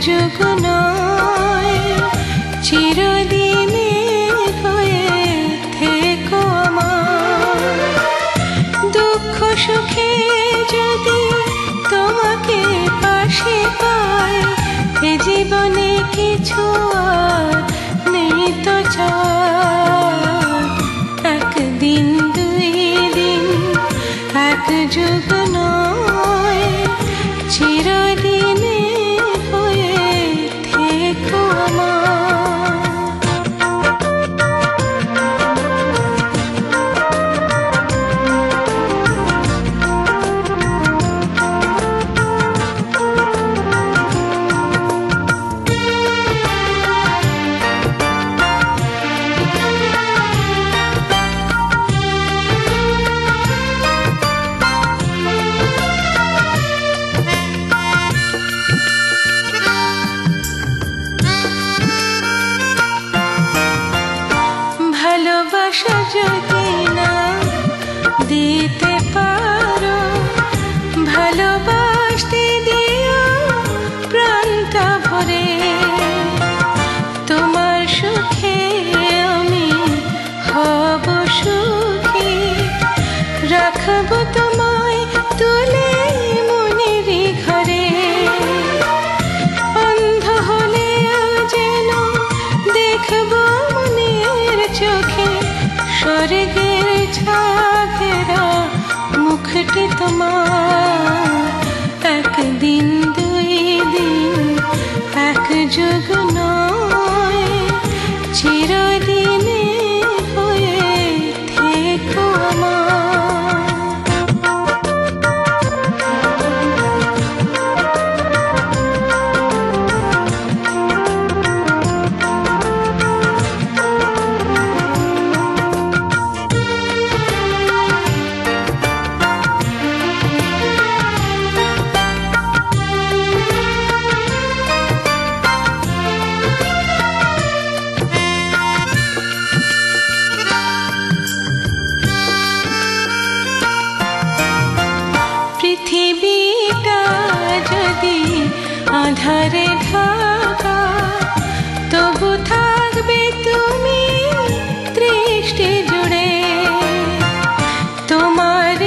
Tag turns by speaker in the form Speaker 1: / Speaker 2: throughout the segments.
Speaker 1: যুগ নয়, চিরদিনের হয়ে থেকো আমার। দুঃখ সুখে যদি তোমাকে পাশে পাই, এ জীবনে কিছু আর নেই তো চাই। একদিন দুই দিন এক যুগ নয়, চিরদিনের হয়ে থেকো আমার। ভালোবাসা যদি না দিতে পারো, ভালোবাসতে দিও প্রাণটা ভরে। তোমার সুখে আমি হব সুখী, রাখবো তোমায় তুলে মনেরই ঘরে। অন্ধ হলে যেন দেখবো মনের চোখে, স্বর্গের ছাগেরা মুখটি তোমার। একদিন দুই দিন এক যুগ নয়, চিরদিনের হয়ে থেকো আমার। পৃথিবীটা যদি আঁধারে ঢাকা, তবু থাকবে তুমি দৃষ্টি জুড়ে। তোমার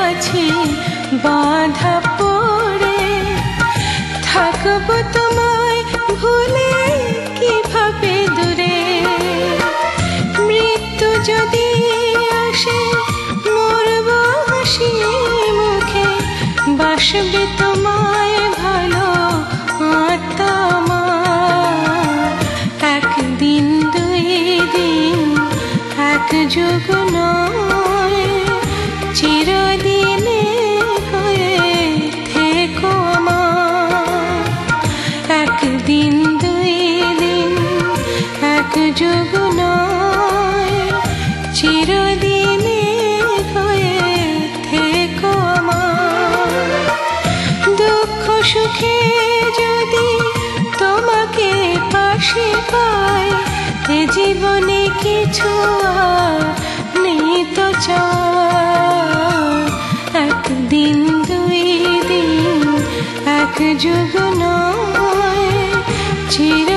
Speaker 1: আছি বাঁধা পড়ে, থাকবো তোমায় ভুলে কিভাবে দূরে। মৃত্যু যদি আসে মরবো হাসি মুখে, বাসবে তোমায় ভালো আত্মা আমার। একদিন দুই দিন এক যুগ নয়, চিরদিনের হয়ে থেকো আমার। একদিন দুই দিন এক যুগ নয়, চিরদিনের হয়ে থেকো আমার। দুঃখ সুখে যদি তোমাকে পাশে পাই, এ জীবনে কিছু আর নেই তো চাই। একদিন দুই দিন এক যুগ নয়, চির